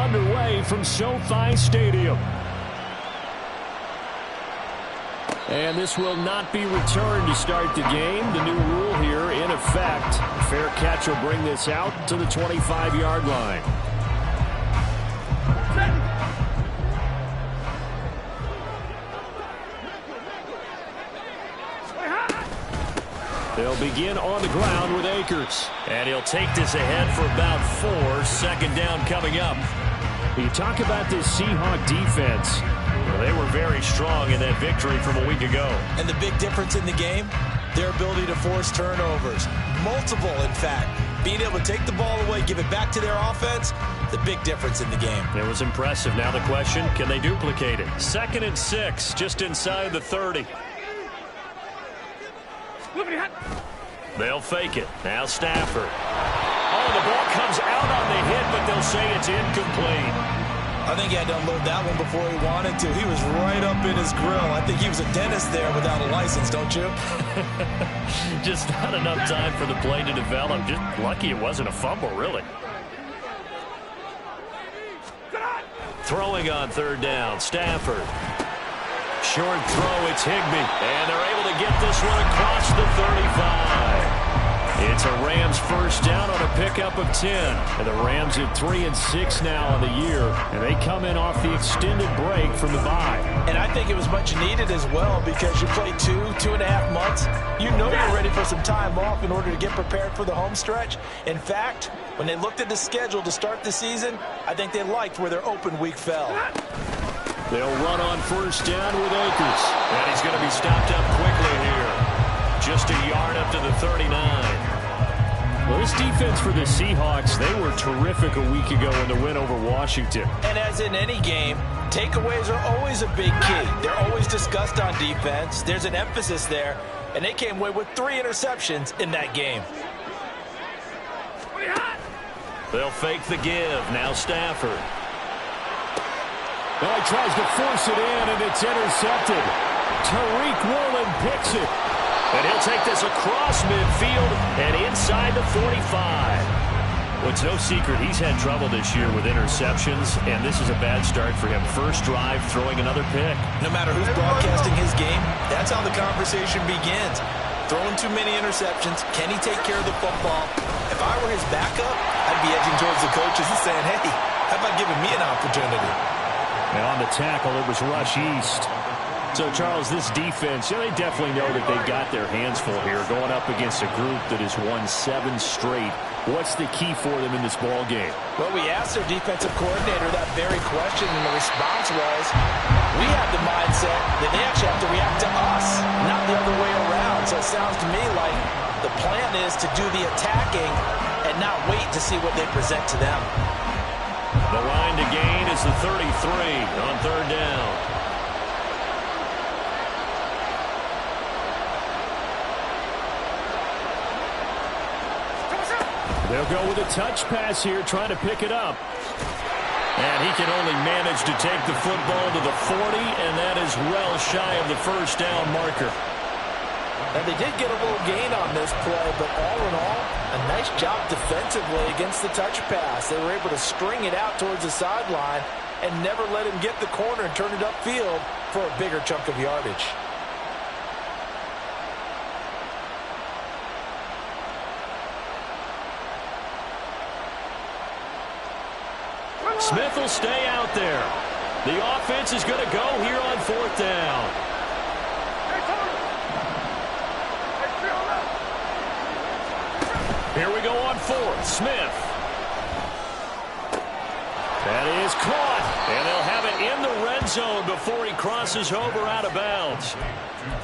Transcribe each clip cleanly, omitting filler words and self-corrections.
underway from SoFi Stadium. And this will not be returned to start the game. The new rule here in effect. A fair catch will bring this out to the 25-yard line. They'll begin on the ground with Akers. And he'll take this ahead for about 4. 2nd down coming up. You talk about this Seahawk defense. Well, they were very strong in that victory from a week ago. And the big difference in the game, their ability to force turnovers. Multiple, in fact. Being able to take the ball away, give it back to their offense, the big difference in the game. It was impressive. Now the question, can they duplicate it? 2nd and 6, just inside the 30. They'll fake it. Now Stafford. Oh, the ball comes out on the hit, but they'll say it's incomplete. I think he had to unload that one before he wanted to. He was right up in his grill. I think he was a dentist there without a license, don't you? Just not enough time for the play to develop. Just lucky it wasn't a fumble, really. Throwing on 3rd down, Stafford. Short throw, it's Higbee. And they're able to get this one across the 35. It's a Rams 1st down on a pickup of 10. And the Rams at 3-6 now on the year. And they come in off the extended break from the bye. And I think it was much needed as well because you play 2.5 months. You know you're ready for some time off in order to get prepared for the home stretch. In fact, when they looked at the schedule to start the season, I think they liked where their open week fell. They'll run on 1st down with Akers. And he's going to be stopped up quickly here. Just a yard up to the 39. Well, this defense for the Seahawks, they were terrific a week ago in the win over Washington. And as in any game, takeaways are always a big key. They're always discussed on defense. There's an emphasis there. And they came away with 3 interceptions in that game. They'll fake the give. Now Stafford. Well, he tries to force it in, and it's intercepted. Tariq Woolen picks it. And he'll take this across midfield and inside the 45. Well, it's no secret he's had trouble this year with interceptions, and this is a bad start for him. First drive, throwing another pick. No matter who's broadcasting his game, that's how the conversation begins. Throwing too many interceptions. Can he take care of the football? If I were his backup, I'd be edging towards the coaches and saying, hey, how about giving me an opportunity? And on the tackle, it was Rush East. So, Charles, this defense, they definitely know that they've got their hands full here, going up against a group that has won 7 straight. What's the key for them in this ball game? Well, we asked their defensive coordinator that very question, and the response was, we have the mindset that they actually have to react to us, not the other way around. So it sounds to me like the plan is to do the attacking and not wait to see what they present to them. The line to gain is the 33 on 3rd down. They'll go with a touch pass here, trying to pick it up. And he can only manage to take the football to the 40, and that is well shy of the 1st down marker. And they did get a little gain on this play, but all in all, a nice job defensively against the touch pass. They were able to string it out towards the sideline and never let him get the corner and turn it upfield for a bigger chunk of yardage. Smith will stay out there. The offense is going to go here on 4th down. Here we go on 4th. Smith. That is caught. And they'll have it in the red zone before he crosses over out of bounds.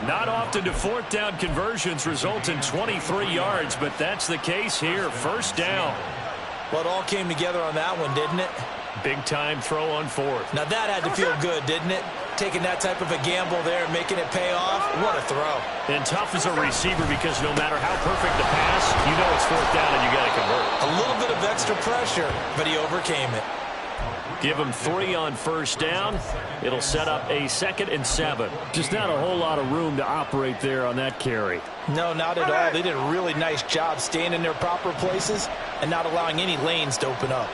Not often do 4th down conversions result in 23 yards, but that's the case here. 1st down. Well, it all came together on that one, didn't it? Big-time throw on 4th. Now, that had to feel good, didn't it? Taking that type of a gamble there and making it pay off. What a throw. And tough as a receiver because no matter how perfect the pass, you know it's 4th down and you got to convert. A little bit of extra pressure, but he overcame it. Give him 3 on 1st down. It'll set up a 2nd and 7. Just not a whole lot of room to operate there on that carry. No, not at all. They did a really nice job staying in their proper places and not allowing any lanes to open up.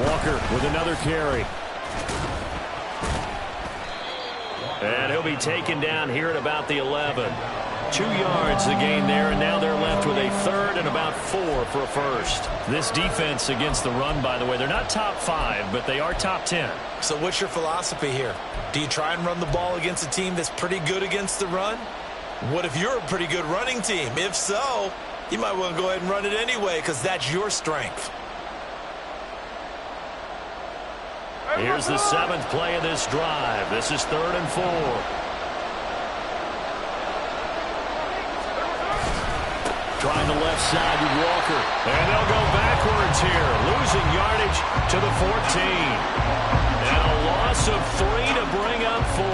Walker with another carry. And he'll be taken down here at about the 11. 2 yards the gain there, and now they're left with a third and about 4 for a first. This defense against the run, by the way, they're not top 5, but they are top 10. So what's your philosophy here? Do you try and run the ball against a team that's pretty good against the run? What if you're a pretty good running team? If so, you might want to go ahead and run it anyway because that's your strength. Here's the 7th play of this drive. This is 3rd and 4. Trying the left side with Walker. And they'll go backwards here, losing yardage to the 14. And a loss of 3 to bring up 4.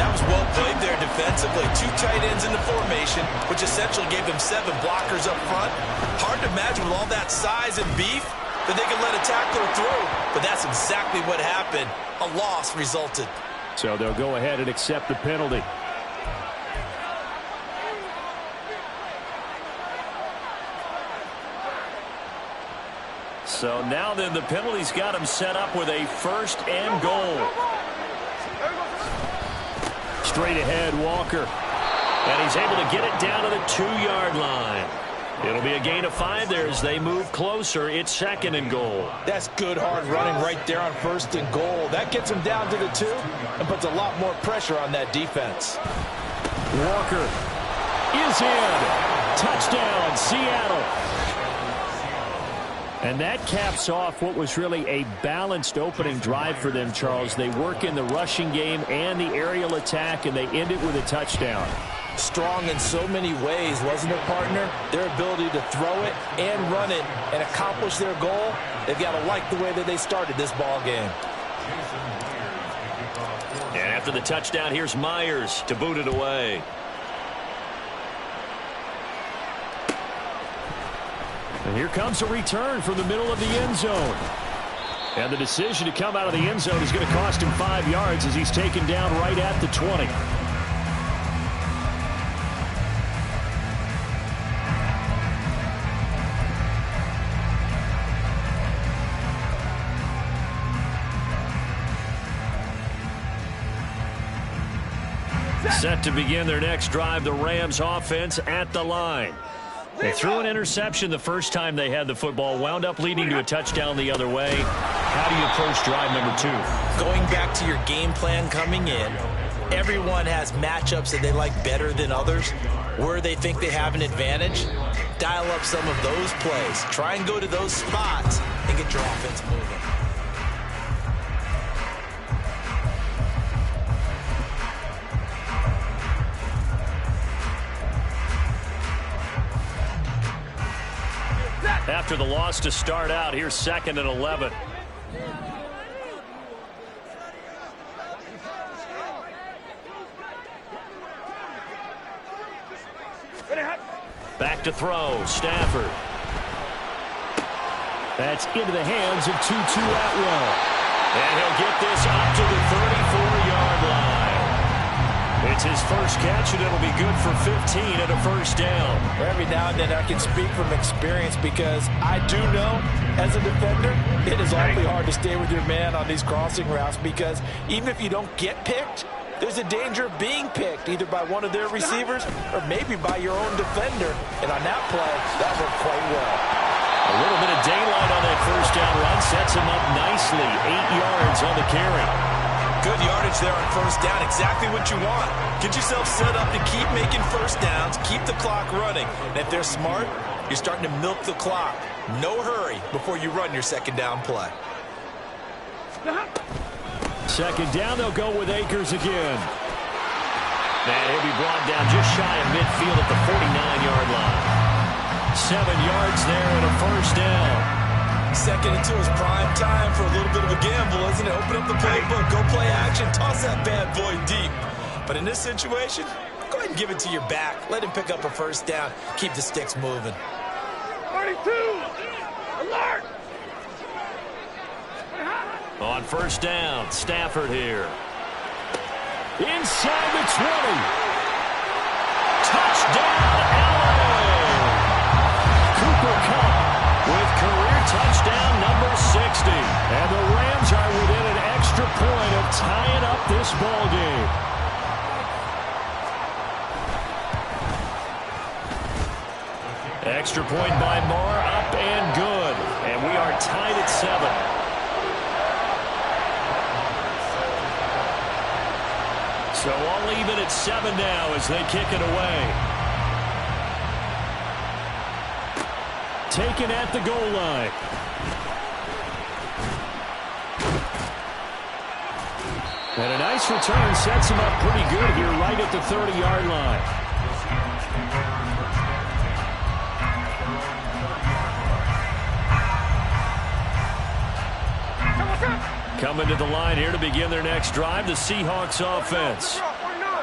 That was well played there defensively. 2 tight ends in the formation, which essentially gave them 7 blockers up front. Hard to imagine with all that size and beef that they could let a tackler through. But that's exactly what happened. A loss resulted. So they'll go ahead and accept the penalty. So now then the penalty's got him set up with a 1st and goal. Straight ahead, Walker. And he's able to get it down to the 2-yard line. It'll be a gain of 5 there as they move closer. It's 2nd and goal. That's good hard running right there on 1st and goal. That gets him down to the 2 and puts a lot more pressure on that defense. Walker is in. Touchdown, Seattle. And that caps off what was really a balanced opening drive for them, Charles. They work in the rushing game and the aerial attack, and they end it with a touchdown. Strong in so many ways, wasn't it, partner? Their ability to throw it and run it and accomplish their goal, they've got to like the way that they started this ball game. And after the touchdown, here's Myers to boot it away. And here comes a return from the middle of the end zone. And the decision to come out of the end zone is going to cost him 5 yards as he's taken down right at the 20. Set to begin their next drive, the Rams offense at the line. They threw an interception the first time they had the football, wound up leading to a touchdown the other way. How do you approach drive number 2? Going back to your game plan coming in, everyone has matchups that they like better than others. Where they think they have an advantage, dial up some of those plays. Try and go to those spots and get your offense moving. After the loss to start out, here's 2nd and 11. Back to throw, Stafford. That's into the hands of Tutu Atwell. And he'll get this up to the 34-yard line. It's his first catch, and it'll be good for 15 and a first down. Every now and then I can speak from experience because I do know, as a defender, it is awfully hard to stay with your man on these crossing routes because even if you don't get picked, there's a danger of being picked either by one of their receivers or maybe by your own defender. And on that play, that worked quite well. A little bit of daylight on that first down run sets him up nicely. 8 yards on the carry. Good yardage there on first down. Exactly what you want. Get yourself set up to keep making first downs, keep the clock running. And if they're smart, you're starting to milk the clock. No hurry before you run your second down play. Second down, they'll go with Akers again. And he'll be brought down just shy of midfield at the 49-yard line. 7 yards there and a first down. 2nd and 2 is prime time for a little bit of a gamble, isn't it? Open up the playbook, go play action, toss that bad boy deep. But in this situation, go ahead and give it to your back. Let him pick up a first down. Keep the sticks moving. 42! Alert! On first down, Stafford here. Inside the 20. Touchdown, LA! Cooper Kupp with career touchdown number 60. And the Rams are within an extra point of tying up this ball game. Extra point by Moore, up and good. And we are tied at 7. So all even at 7 now as they kick it away. Taken at the goal line. And a nice return sets him up pretty good here right at the 30-yard line. Coming to the line here to begin their next drive, the Seahawks offense.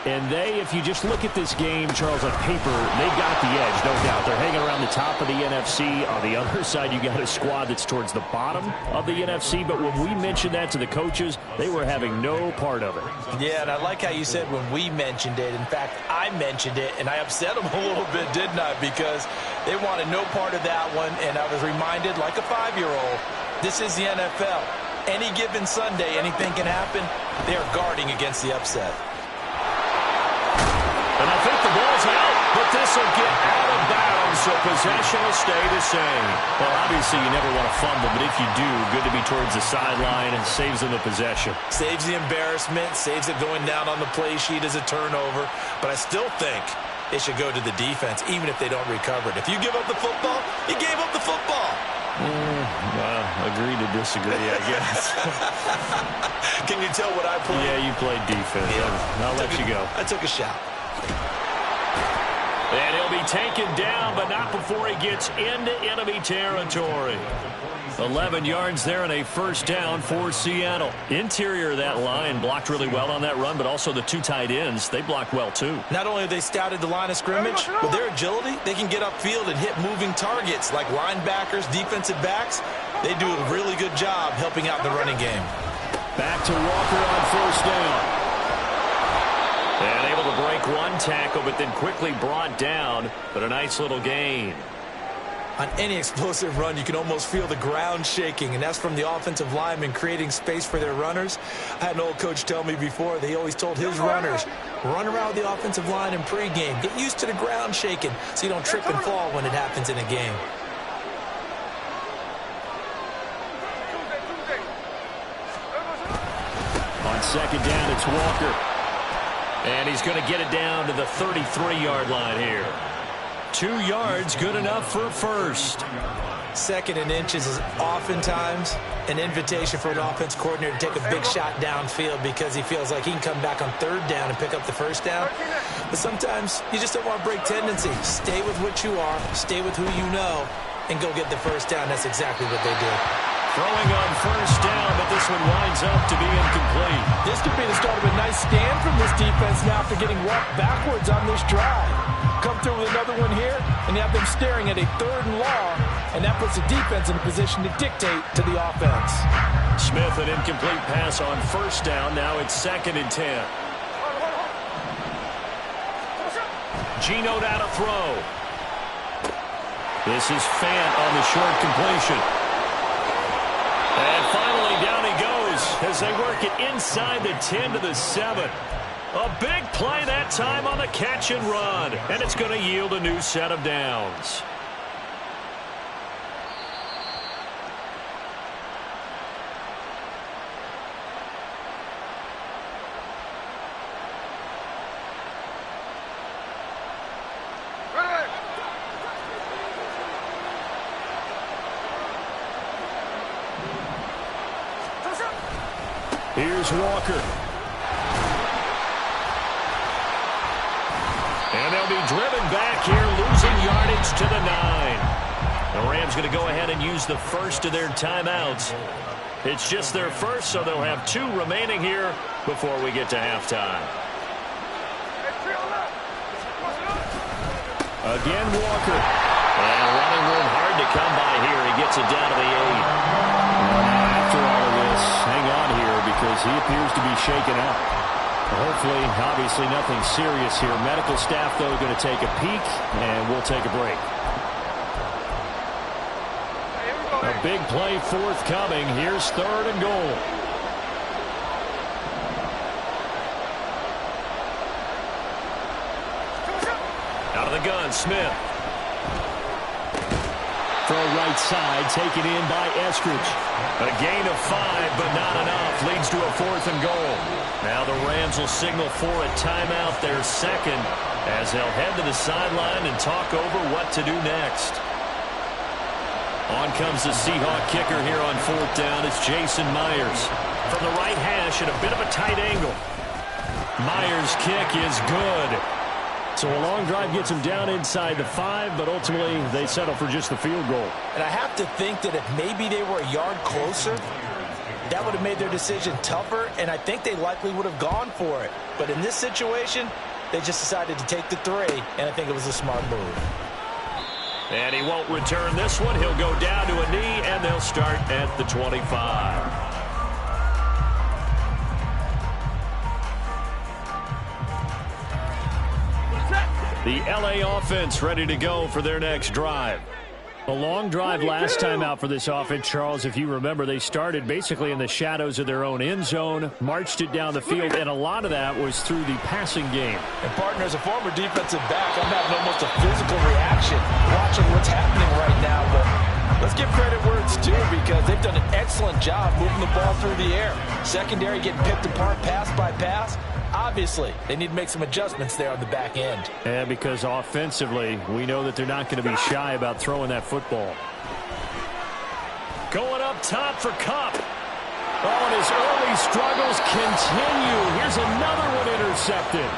And they, if you just look at this game, Charles, on paper, they've got the edge, no doubt. They're hanging around the top of the NFC. On the other side, you got a squad that's towards the bottom of the NFC. But when we mentioned that to the coaches, they were having no part of it. Yeah, and I like how you said when we mentioned it. In fact, I mentioned it, and I upset them a little bit, didn't I? Because they wanted no part of that one, and I was reminded, like a 5-year-old, this is the NFL. Any given Sunday, anything can happen. They are guarding against the upset. And I think the ball's out, but this will get out of bounds, so possession will stay the same. Well, obviously, you never want to fumble, but if you do, good to be towards the sideline and saves them the possession. Saves the embarrassment, saves it going down on the play sheet as a turnover, but I still think it should go to the defense, even if they don't recover it. If you give up the football, you gave up the football. Well, agree to disagree, I guess. Can you tell what I played? Yeah, you played defense. Yeah. I'll let you go. I took a shot. And he'll be taken down, but not before he gets into enemy territory. 11 yards there and a first down for Seattle. Interior of that line blocked really well on that run, but also the 2 tight ends, they blocked well too. Not only have they scouted the line of scrimmage, with their agility, they can get upfield and hit moving targets like linebackers, defensive backs. They do a really good job helping out the running game. Back to Walker on first down. And able to break one tackle, but then quickly brought down, but a nice little gain. On any explosive run, you can almost feel the ground shaking, and that's from the offensive linemen creating space for their runners. I had an old coach tell me before, they always told his runners, run around the offensive line in pregame. Get used to the ground shaking so you don't trip and fall when it happens in a game. On second down, it's Walker. And he's going to get it down to the 33-yard line here. 2 yards, good enough for a first. Second and inches is oftentimes an invitation for an offense coordinator to take a big shot downfield because he feels like he can come back on third down and pick up the first down. But sometimes you just don't want to break tendency. Stay with what you are, stay with who you know, and go get the first down. That's exactly what they did. Throwing on first down, but this one winds up to be incomplete. This could be the start of a nice stand from this defense now after getting walked backwards on this drive. Come through with another one here, and you have them staring at a 3rd and long, and that puts the defense in a position to dictate to the offense. Smith, an incomplete pass on first down. Now it's 2nd and 10. Geno now to throw. This is Fant on the short completion. And finally, down he goes as they work it inside the 10 to the 7. A big play that time on the catch and run. And it's going to yield a new set of downs. Here's Walker. And they'll be driven back here, losing yardage to the 9. The Rams going to go ahead and use the first of their timeouts. It's just their first, so they'll have 2 remaining here before we get to halftime. Again, Walker. And running room hard to come by here. He gets it down to the 8. After all of this, hang on here because he appears to be shaken up. Hopefully, obviously nothing serious here. Medical staff, though, going to take a peek, and we'll take a break. A big play forthcoming. Here's 3rd and goal. Out of the gun, Smith. Throw right side, taken in by Eskridge. A gain of 5, but not enough. Leads to a 4th and goal. Now the Rams will signal for a timeout, their 2nd, as they'll head to the sideline and talk over what to do next. On comes the Seahawk kicker here on 4th down. It's Jason Myers. From the right hash at a bit of a tight angle. Myers' kick is good. So a long drive gets them down inside the 5, but ultimately they settle for just the field goal. And I have to think that if maybe they were a yard closer, that would have made their decision tougher, and I think they likely would have gone for it. But in this situation, they just decided to take the 3, and I think it was a smart move. And he won't return this one. He'll go down to a knee, and they'll start at the 25. The LA offense ready to go for their next drive. A long drive last time out for this offense, Charles. If you remember, they started basically in the shadows of their own end zone, marched it down the field, and a lot of that was through the passing game. And, partner, as a former defensive back, I'm having almost a physical reaction watching what's happening right now. But let's give credit where it's due, because they've done an excellent job moving the ball through the air. Secondary getting picked apart pass by pass. Obviously, they need to make some adjustments there on the back end. And because offensively, we know that they're not going to be shy about throwing that football. Going up top for Kupp. Oh, and his early struggles continue. Here's another one intercepted.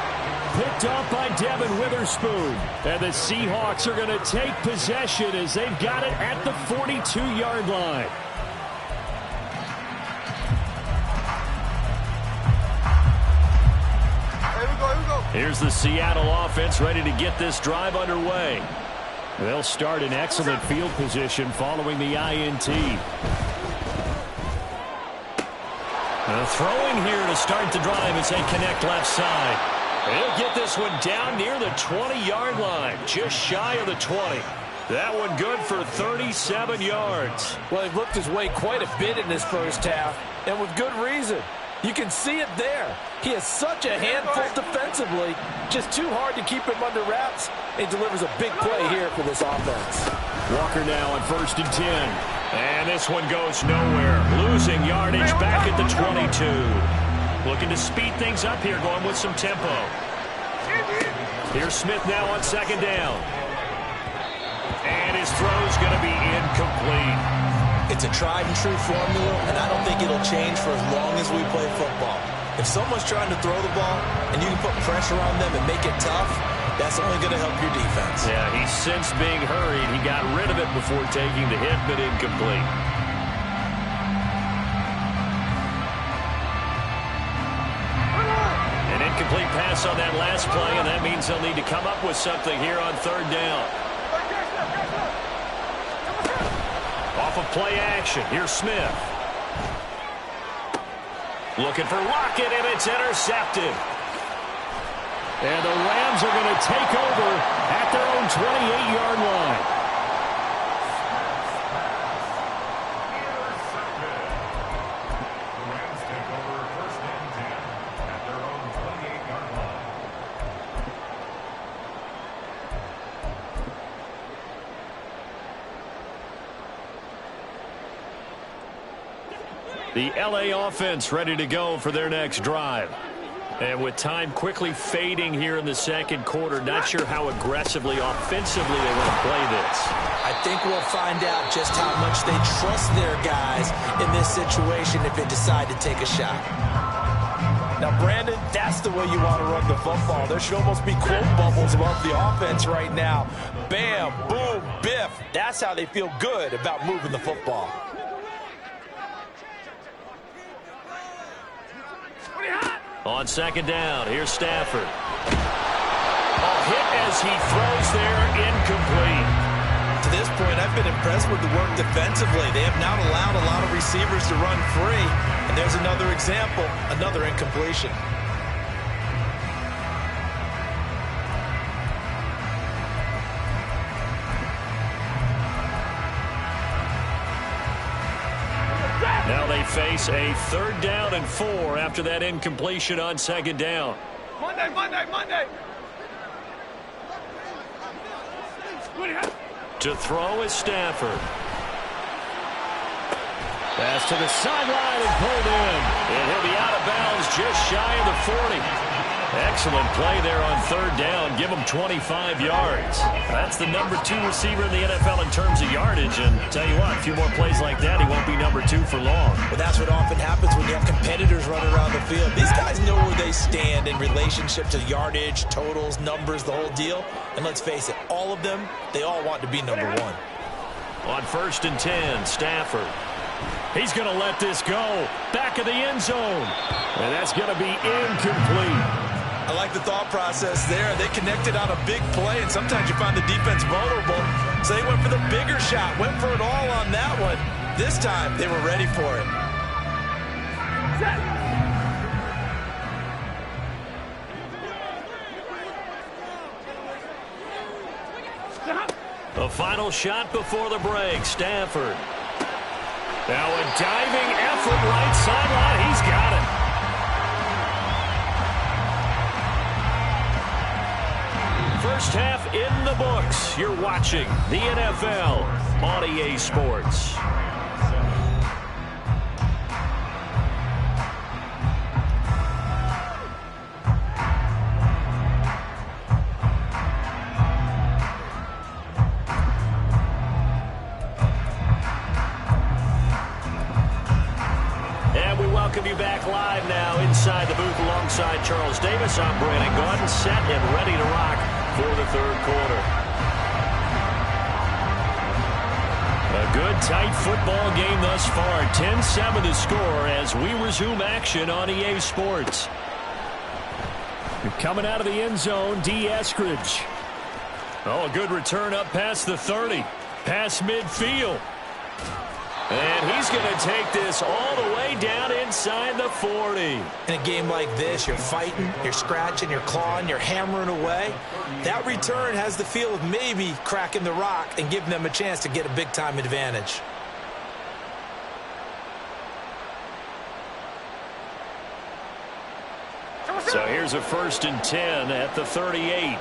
Picked off by Devin Witherspoon. And the Seahawks are going to take possession as they've got it at the 42-yard line. Here's the Seattle offense ready to get this drive underway. They'll start in excellent field position following the INT. Throwing here to start the drive as they connect left side. They'll get this one down near the 20-yard line, just shy of the 20. That one good for 37 yards. Well, he looked his way quite a bit in this first half, and with good reason. You can see it there. He has such a handful defensively. Just too hard to keep him under wraps. He delivers a big play here for this offense. Walker now on 1st and 10. And this one goes nowhere. Losing yardage back at the 22. Looking to speed things up here, going with some tempo. Here's Smith now on 2nd down. And his throw's going to be incomplete. It's a tried-and-true formula, and I don't think it'll change for as long as we play football. If someone's trying to throw the ball and you can put pressure on them and make it tough, that's only going to help your defense. Yeah, he's since being hurried. He got rid of it before taking the hit, but incomplete. An incomplete pass on that last play, and that means they'll need to come up with something here on 3rd down. Off of play action. Here's Smith. Looking for Lockett, and it's intercepted. And the Rams are going to take over at their own 28-yard line. The LA offense ready to go for their next drive. And with time quickly fading here in the 2nd quarter, not sure how aggressively, offensively they want to play this. I think we'll find out just how much they trust their guys in this situation if they decide to take a shot. Now, Brandon, that's the way you want to run the football. There should almost be quote bubbles above the offense right now. Bam, boom, biff. That's how they feel good about moving the football. On 2nd down, here's Stafford. A hit as he throws there, incomplete. To this point, I've been impressed with the work defensively. They have not allowed a lot of receivers to run free. And there's another example, another incompletion. face a 3rd down and 4 after that incompletion on 2nd down. Monday. To throw is Stafford. Pass to the sideline and pulled in. And he'll be out of bounds just shy of the 40. Excellent play there on 3rd down. Give him 25 yards. That's the number 2 receiver in the NFL in terms of yardage. And tell you what, a few more plays like that, he won't be number 2 for long. Well, that's what often happens when you have competitors running around the field. These guys know where they stand in relationship to yardage, totals, numbers, the whole deal. And let's face it, all of them, they all want to be number 1. On 1st and 10, Stafford. He's going to let this go. Back of the end zone. And that's going to be incomplete. I like the thought process there. They connected on a big play, and sometimes you find the defense vulnerable. So they went for the bigger shot, went for it all on that one. This time, they were ready for it. The final shot before the break, Stafford. Now a diving effort right sideline. He's got it. First half in the books. You're watching the NFL on EA Sports. Welcome you back live now inside the booth alongside Charles Davis. I'm Brandon Gaudin, set and ready to rock for the 3rd quarter. A good, tight football game thus far. 10-7 the score as we resume action on EA Sports. Coming out of the end zone, D. Eskridge. Oh, a good return up past the 30. Past midfield. And he's going to take this all the way down inside the 40. In a game like this, you're fighting, you're scratching, you're clawing, you're hammering away. That return has the feel of maybe cracking the rock and giving them a chance to get a big-time advantage. So here's a 1st and 10 at the 38.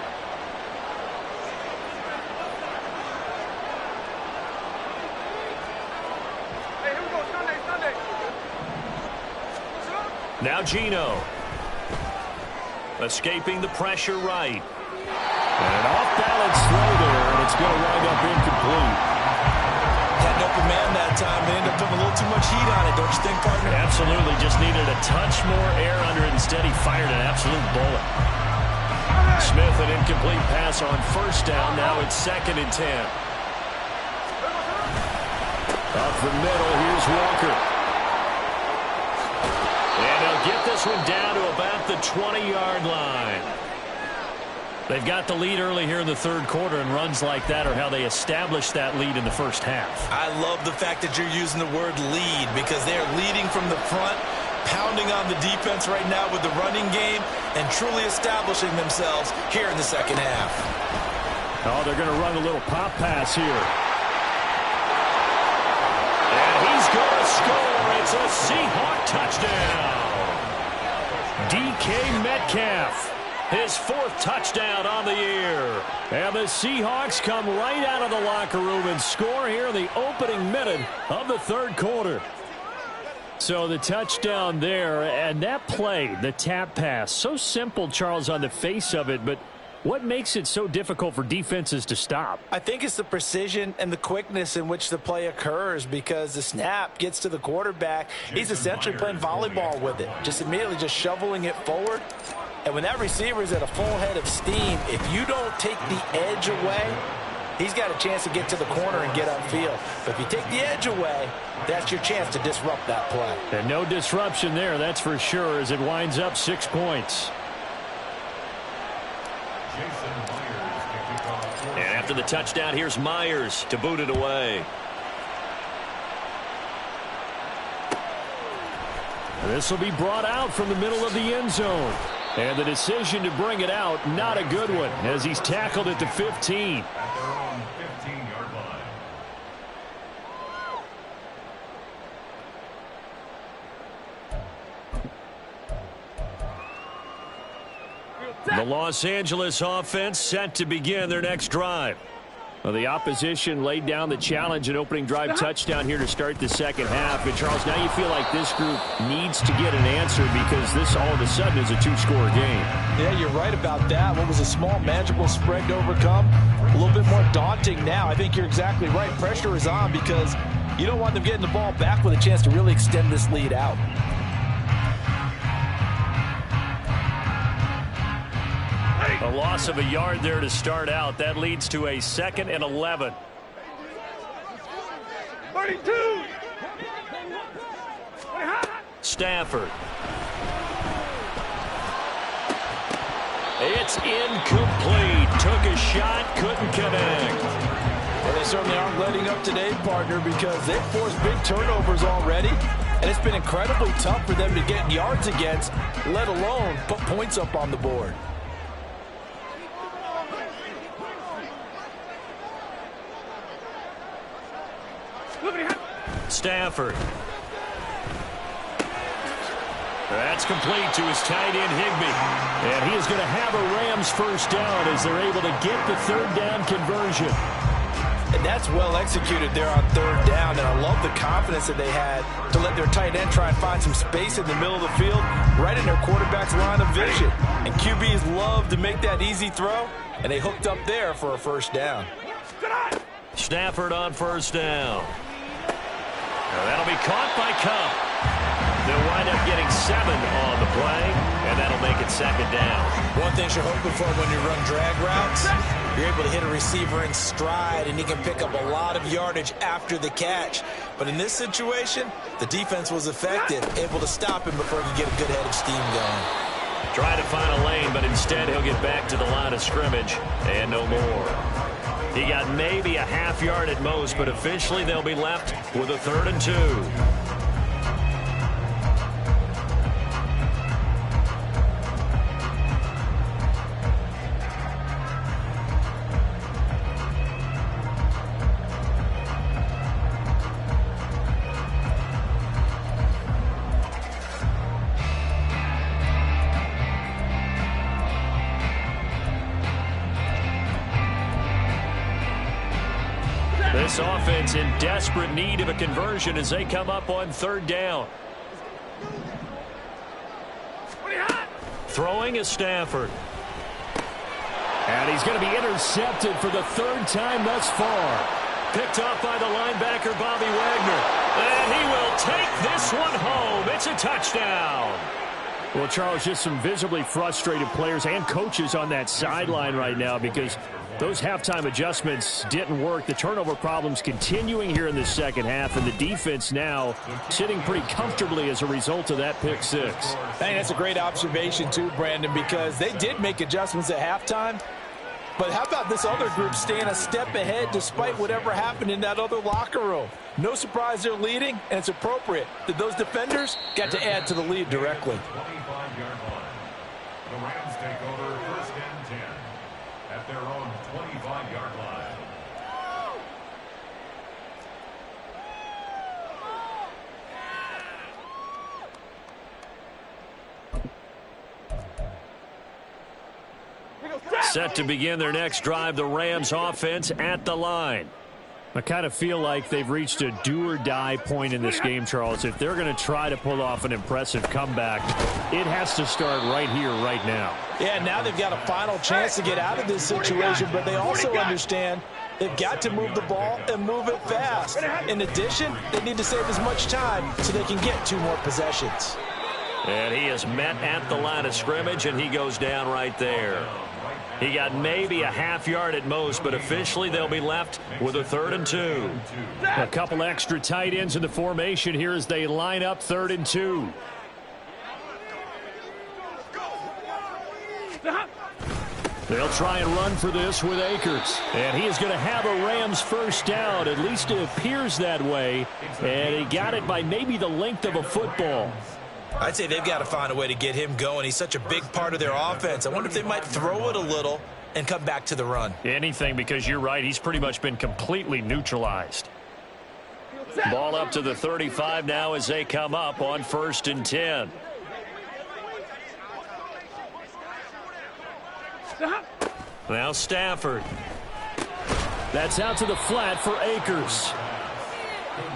Now Gino. Escaping the pressure right. And an off-balance throw there, and it's going to wind up incomplete. Had an open man that time and ended up putting a little too much heat on it, don't you think, partner? Absolutely. Just needed a touch more air under it. Instead, he fired an absolute bullet. Smith, an incomplete pass on 1st down. Now it's 2nd and 10. Up the middle, here's Walker. And they'll get this one down to about the 20-yard line. They've got the lead early here in the 3rd quarter, and runs like that are how they establish that lead in the first half. I love the fact that you're using the word lead because they're leading from the front, pounding on the defense right now with the running game, and truly establishing themselves here in the 2nd half. Oh, they're going to run a little pop pass here. And he's going to score. It's a Seahawk touchdown. DK Metcalf. His 4th touchdown on the year. And the Seahawks come right out of the locker room and score here in the opening minute of the 3rd quarter. So the touchdown there, and that play, the tap pass, so simple, Charles, on the face of it, but what makes it so difficult for defenses to stop? I think it's the precision and the quickness in which the play occurs because the snap gets to the quarterback. He's essentially playing volleyball with it, just immediately just shoveling it forward. And when that receiver is at a full head of steam, if you don't take the edge away, he's got a chance to get to the corner and get upfield. But if you take the edge away, that's your chance to disrupt that play. And no disruption there, that's for sure, as it winds up 6 points. And after the touchdown, here's Myers to boot it away. This will be brought out from the middle of the end zone. And the decision to bring it out, not a good one, as he's tackled at the 15. The Los Angeles offense set to begin their next drive. Well, the opposition laid down the challenge and opening drive touchdown here to start the second half. And, Charles, now you feel like this group needs to get an answer because this all of a sudden is a two-score game. Yeah, you're right about that. What was a small, manageable spread to overcome, a little bit more daunting now. I think you're exactly right. Pressure is on because you don't want them getting the ball back with a chance to really extend this lead out. A loss of a yard there to start out. That leads to a 2nd and 11. 32. Stafford. It's incomplete. Took a shot, couldn't connect. Well, they certainly aren't letting up today, partner, because they've forced big turnovers already, and it's been incredibly tough for them to get yards against, let alone put points up on the board. Stafford. That's complete to his tight end, Higbee. And he is going to have a Rams first down as they're able to get the third down conversion. And that's well executed there on third down, and I love the confidence that they had to let their tight end try and find some space in the middle of the field, right in their quarterback's line of vision. And QBs love to make that easy throw, and they hooked up there for a first down. Stafford on first down. Now that'll be caught by Cup. They'll wind up getting 7 on the play, and that'll make it 2nd down. One thing you're hoping for when you run drag routes, you're able to hit a receiver in stride, and he can pick up a lot of yardage after the catch. But in this situation, the defense was effective, able to stop him before he could get a good head of steam going. Trying to find a lane, but instead he'll get back to the line of scrimmage, and no more. He got maybe a half yard at most, but officially they'll be left with a 3rd and 2. This offense in desperate need of a conversion as they come up on 3rd down. Throwing is Stafford. And he's going to be intercepted for the 3rd time thus far. Picked off by the linebacker, Bobby Wagner. And he will take this one home. It's a touchdown. Well, Charles, just some visibly frustrated players and coaches on that sideline right now because those halftime adjustments didn't work. The turnover problems continuing here in the second half, and the defense now sitting pretty comfortably as a result of that pick six. I think that's a great observation too, Brandon, because they did make adjustments at halftime. But how about this other group staying a step ahead despite whatever happened in that other locker room? No surprise they're leading, and it's appropriate that those defenders got to add to the lead directly. The Rams take over 1st and 10 at their own 25-yard line. Set to begin their next drive, the Rams offense at the line. I kind of feel like they've reached a do-or-die point in this game, Charles. If they're going to try to pull off an impressive comeback, it has to start right here, right now. Yeah, now they've got a final chance to get out of this situation, but they also understand they've got to move the ball and move it fast. In addition, they need to save as much time so they can get 2 more possessions. And he is met at the line of scrimmage, and he goes down right there. He got maybe a half yard at most, but officially they'll be left with a 3rd and 2. A couple extra tight ends in the formation here as they line up 3rd and 2. They'll try and run for this with Akers. And he is going to have a Rams first down. At least it appears that way. And he got it by maybe the length of a football. I'd say they've got to find a way to get him going. He's such a big part of their offense. I wonder if they might throw it a little and come back to the run. Anything, because you're right. He's pretty much been completely neutralized. Ball up to the 35 now as they come up on 1st and 10. Now Stafford. That's out to the flat for Akers.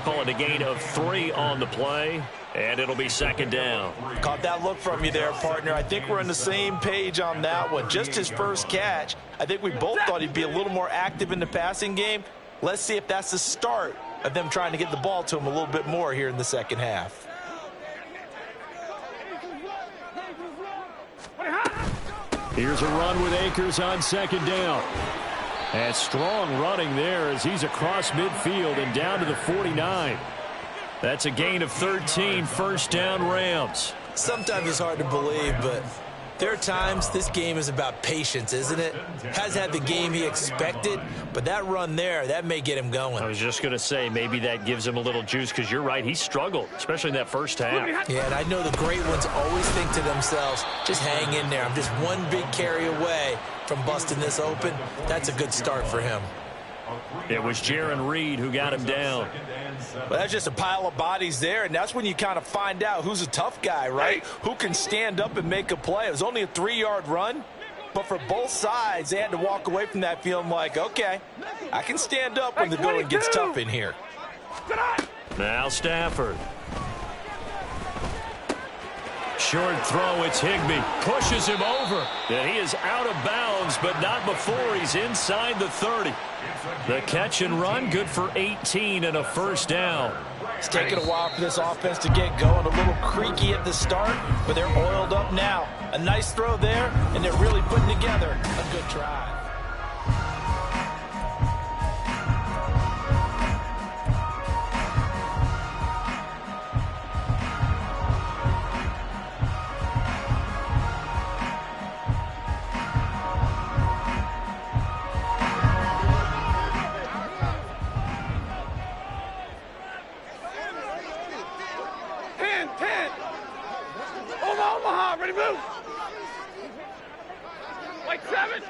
Call it a gain of 3 on the play, and it'll be second down. Caught that look from you there, partner. I think we're on the same page on that one. Just his first catch. I think we both thought he'd be a little more active in the passing game. Let's see if that's the start of them trying to get the ball to him a little bit more here in the second half. Here's a run with Akers on second down. And strong running there as he's across midfield and down to the 49. That's a gain of 13, first down Rams. Sometimes it's hard to believe, but there are times this game is about patience, isn't it? Has had the game he expected, but that run there, that may get him going. I was just going to say, maybe that gives him a little juice, because you're right, he struggled, especially in that first half. Yeah, and I know the great ones always think to themselves, just hang in there. I'm just one big carry away from busting this open. That's a good start for him. It was Jaron Reed who got him down. Well, that's just a pile of bodies there, and that's when you kind of find out who's a tough guy, right? Who can stand up and make a play. It was only a 3-yard run, but for both sides, they had to walk away from that feeling like, okay, I can stand up when the going gets tough in here. Now Stafford. Short throw, it's Higbee. Pushes him over. And he is out of bounds, but not before he's inside the 30. The catch and run, good for 18 and a first down. It's taken a while for this offense to get going. A little creaky at the start, but they're oiled up now. A nice throw there, and they're really putting together a good drive. Ready, move. Like 7.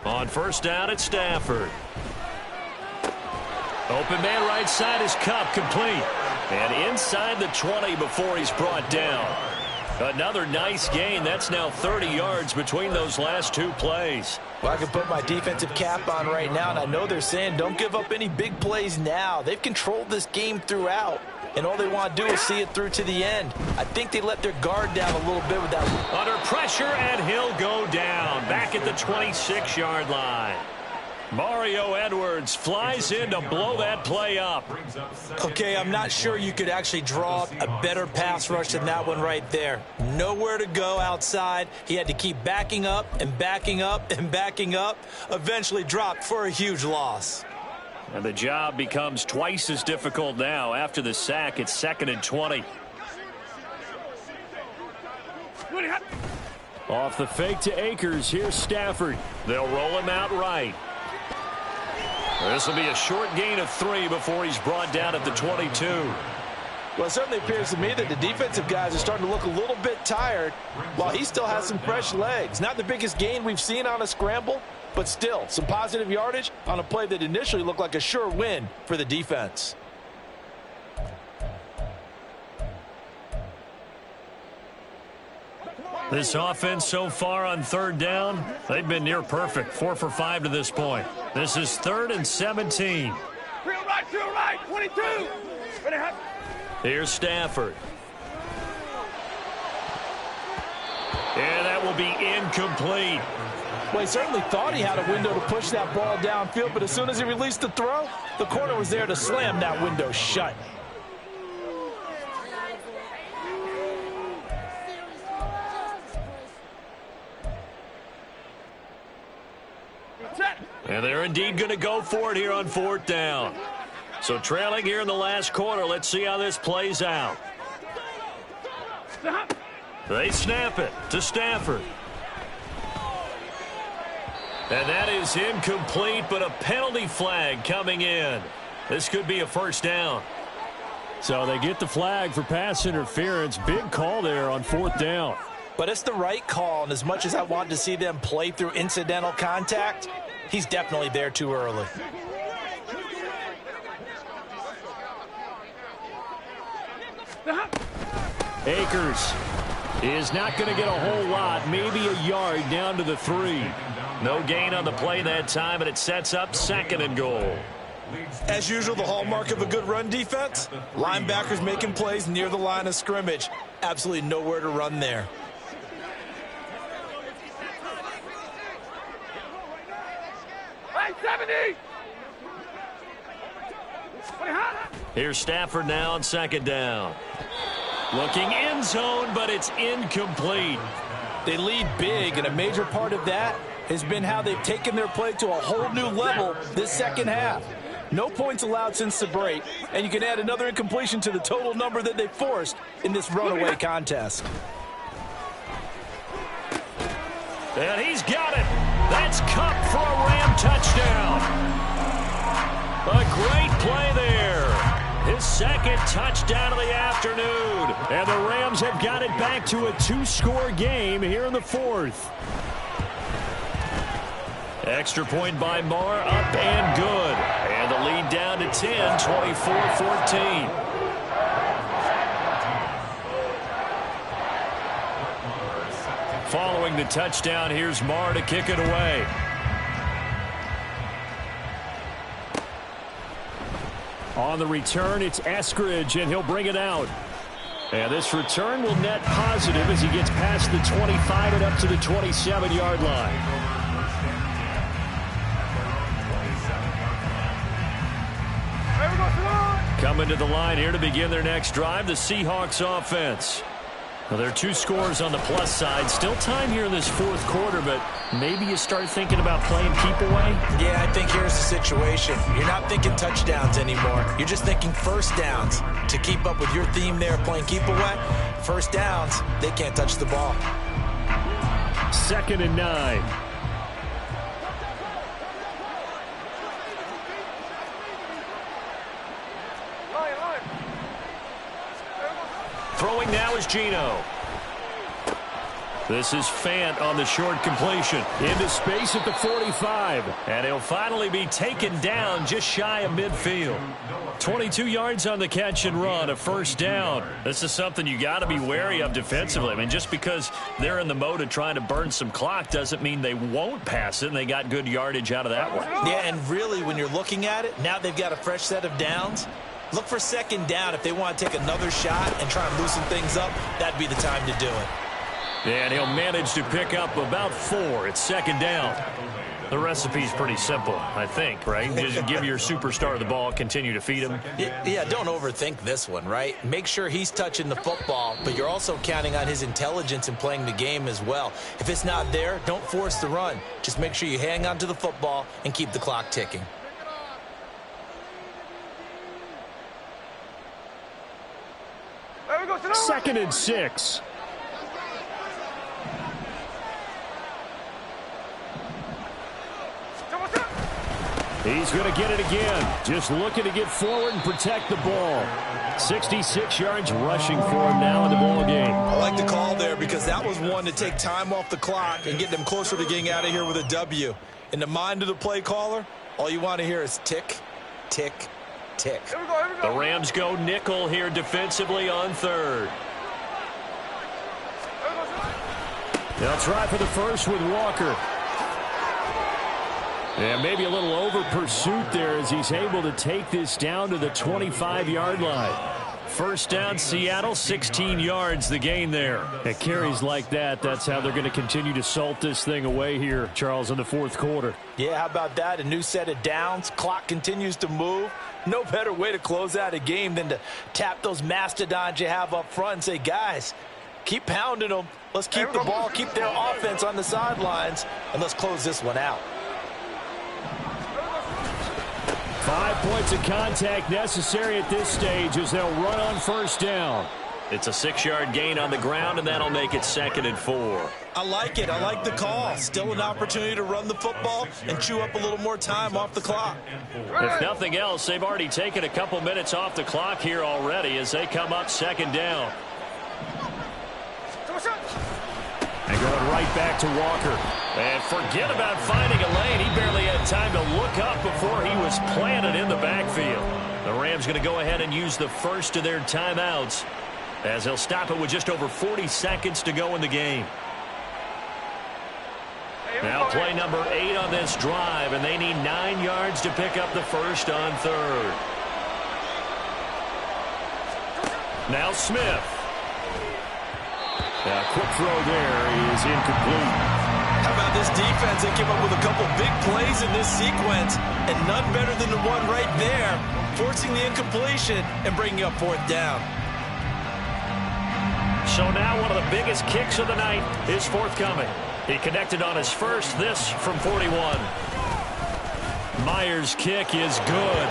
On first down, it's Stafford. Open man right side is Cup, complete. And inside the 20 before he's brought down. Another nice gain. That's now 30 yards between those last 2 plays. Well, I can put my defensive cap on right now, and I know they're saying don't give up any big plays now. They've controlled this game throughout, and all they want to do is see it through to the end. I think they let their guard down a little bit with that. Under pressure, and he'll go down. Back at the 26-yard line. Mario Edwards flies in to blow that play up. Okay, I'm not sure you could actually draw a better pass rush than that one right there. Nowhere to go outside. He had to keep backing up and backing up and backing up. Eventually dropped for a huge loss. And the job becomes twice as difficult now. After the sack, it's 2nd and 20. Off the fake to Akers. Here's Stafford. They'll roll him out right. This will be a short gain of 3 before he's brought down at the 22. Well, it certainly appears to me that the defensive guys are starting to look a little bit tired while he still has some fresh legs. Not the biggest gain we've seen on a scramble, but still some positive yardage on a play that initially looked like a sure win for the defense. This offense so far on 3rd down, they've been near perfect. 4 for 5 to this point. This is 3rd and 17. Real right, 22. Here's Stafford. And that will be incomplete. Well, he certainly thought he had a window to push that ball downfield, but as soon as he released the throw, the corner was there to slam that window shut. And they're indeed going to go for it here on 4th down. So trailing here in the last quarter, let's see how this plays out. They snap it to Stafford. And that is incomplete, but a penalty flag coming in. This could be a first down. So they get the flag for pass interference. Big call there on 4th down. But it's the right call, and as much as I wanted to see them play through incidental contact, he's definitely there too early. Akers is not going to get a whole lot, maybe a yard down to the 3. No gain on the play that time, and it sets up 2nd and goal. As usual, the hallmark of a good run defense, linebackers making plays near the line of scrimmage. Absolutely nowhere to run there. Hey, 70! Here's Stafford now on 2nd down. Looking end zone, but it's incomplete. They lead big, and a major part of that has been how they've taken their play to a whole new level this second half. No points allowed since the break, and you can add another incompletion to the total number that they forced in this runaway contest. And he's got it. That's Cup for a Ram touchdown. A great play there. His 2nd touchdown of the afternoon. And the Rams have got it back to a 2-score game here in the 4th. Extra point by Marr, up and good. And the lead down to 10, 24-14. Following the touchdown, here's Marr to kick it away. On the return, it's Eskridge, and he'll bring it out. And this return will net positive as he gets past the 25 and up to the 27-yard line. Coming to the line here to begin their next drive, the Seahawks offense. Well, there are 2 scores on the plus side. Still time here in this 4th quarter, but maybe you start thinking about playing keep away? Yeah, I think here's the situation. You're not thinking touchdowns anymore. You're just thinking first downs. To keep up with your theme there, playing keep away, first downs, they can't touch the ball. 2nd and 9. Throwing now is Geno. This is Fant on the short completion. Into space at the 45. And he'll finally be taken down just shy of midfield. 22 yards on the catch and run, a first down. This is something you got to be wary of defensively. I mean, just because they're in the mode of trying to burn some clock doesn't mean they won't pass it, and they got good yardage out of that one. Yeah, and really, when you're looking at it, now they've got a fresh set of downs. Look for 2nd down. If they want to take another shot and try and loosen things up, that'd be the time to do it. And he'll manage to pick up about 4 at 2nd down. The recipe's pretty simple, I think, right? Just give your superstar the ball, continue to feed him. Yeah, don't overthink this one, right? Make sure he's touching the football, but you're also counting on his intelligence in playing the game as well. If it's not there, don't force the run. Just make sure you hang on to the football and keep the clock ticking. Second and 6. He's going to get it again. Just looking to get forward and protect the ball. 66 yards rushing for him now in the ball game. I like the call there because that was one to take time off the clock and get them closer to getting out of here with a W. In the mind of the play caller, all you want to hear is tick, tick, tick. Here we go. The Rams go nickel here defensively on 3rd. They'll try for the first with Walker. And maybe a little over pursuit there as he's able to take this down to the 25-yard line. First down, Seattle, 16 yards the gain there. At carries like that, that's how they're going to continue to salt this thing away here, Charles, in the 4th quarter. Yeah, how about that? A new set of downs. Clock continues to move. No better way to close out a game than to tap those mastodons you have up front and say, guys, keep pounding them. Let's keep the ball, keep their offense on the sidelines, and let's close this one out. 5 points of contact necessary at this stage as they'll run on first down. It's a 6-yard gain on the ground, and that'll make it 2nd and 4. I like it. I like the call. Still an opportunity to run the football and chew up a little more time off the clock. If nothing else, they've already taken a couple minutes off the clock here already as they come up 2nd down. And going right back to Walker. And forget about finding a lane. He barely had time to look up before he was planted in the backfield. The Rams going to go ahead and use the first of their timeouts as he'll stop it with just over 40 seconds to go in the game. Now play number 8 on this drive, and they need 9 yards to pick up the first on third. Now Smith. A quick throw there is incomplete. How about this defense? They came up with a couple big plays in this sequence, and none better than the one right there, forcing the incompletion and bringing up fourth down. So now one of the biggest kicks of the night is forthcoming. He connected on his first, this from 41. Myers' kick is good.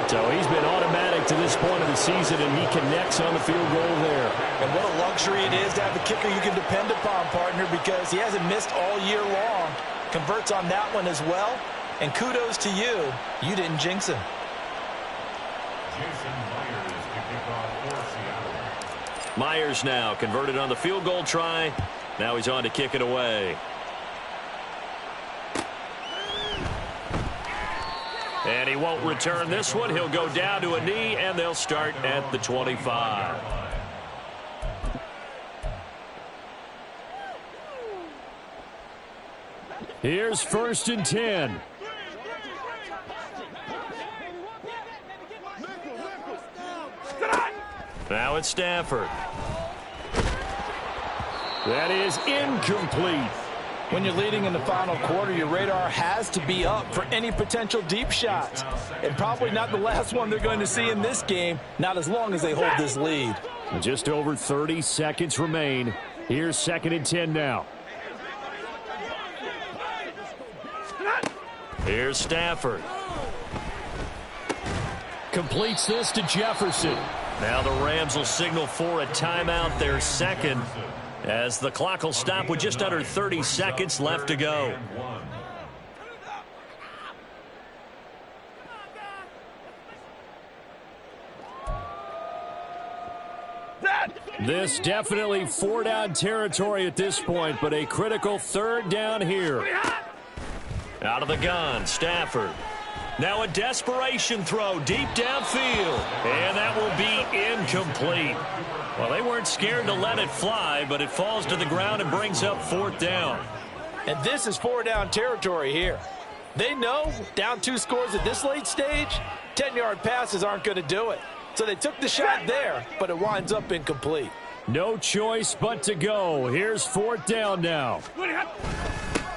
So he's been automatic to this point of the season, and he connects on the field goal there. And what a luxury it is to have a kicker you can depend upon, partner, because he hasn't missed all year long. Converts on that one as well. And kudos to you. You didn't jinx him. Jason Myers to kick off for Seattle. Myers now converted on the field goal try. Now he's on to kick it away. And he won't return this one. He'll go down to a knee, and they'll start at the 25. Here's 1st and 10. Now it's Stafford. That is incomplete. When you're leading in the final quarter, your radar has to be up for any potential deep shots. And probably not the last one they're going to see in this game, not as long as they hold this lead. Just over 30 seconds remain. Here's 2nd and 10 now. Here's Stafford. Completes this to Jefferson. Now the Rams will signal for a timeout, their second, as the clock will stop with just under 30 seconds left to go. This definitely 4-down territory at this point, but a critical 3rd down here. Out of the gun, Stafford. Now a desperation throw deep downfield, and that will be incomplete. Well, they weren't scared to let it fly, but it falls to the ground and brings up 4th down. And this is 4-down territory here. They know down 2 scores at this late stage, 10-yard passes aren't going to do it. So they took the shot there, but it winds up incomplete. No choice but to go. Here's 4th down now.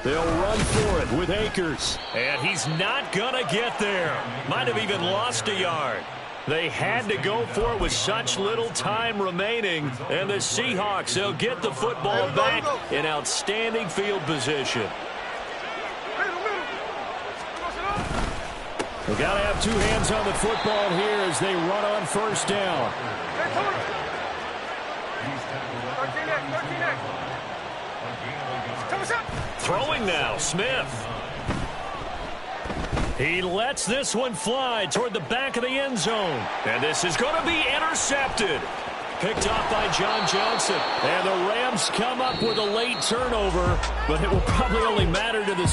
They'll run for it with Akers. And he's not going to get there. Might have even lost a yard. They had to go for it with such little time remaining. And the Seahawks, they'll get the football back in outstanding field position. They got to have 2 hands on the football here as they run on 1st down. Throwing now, Smith. He lets this one fly toward the back of the end zone. And this is going to be intercepted. Picked off by John Johnson. And the Rams come up with a late turnover, but it will probably only matter to the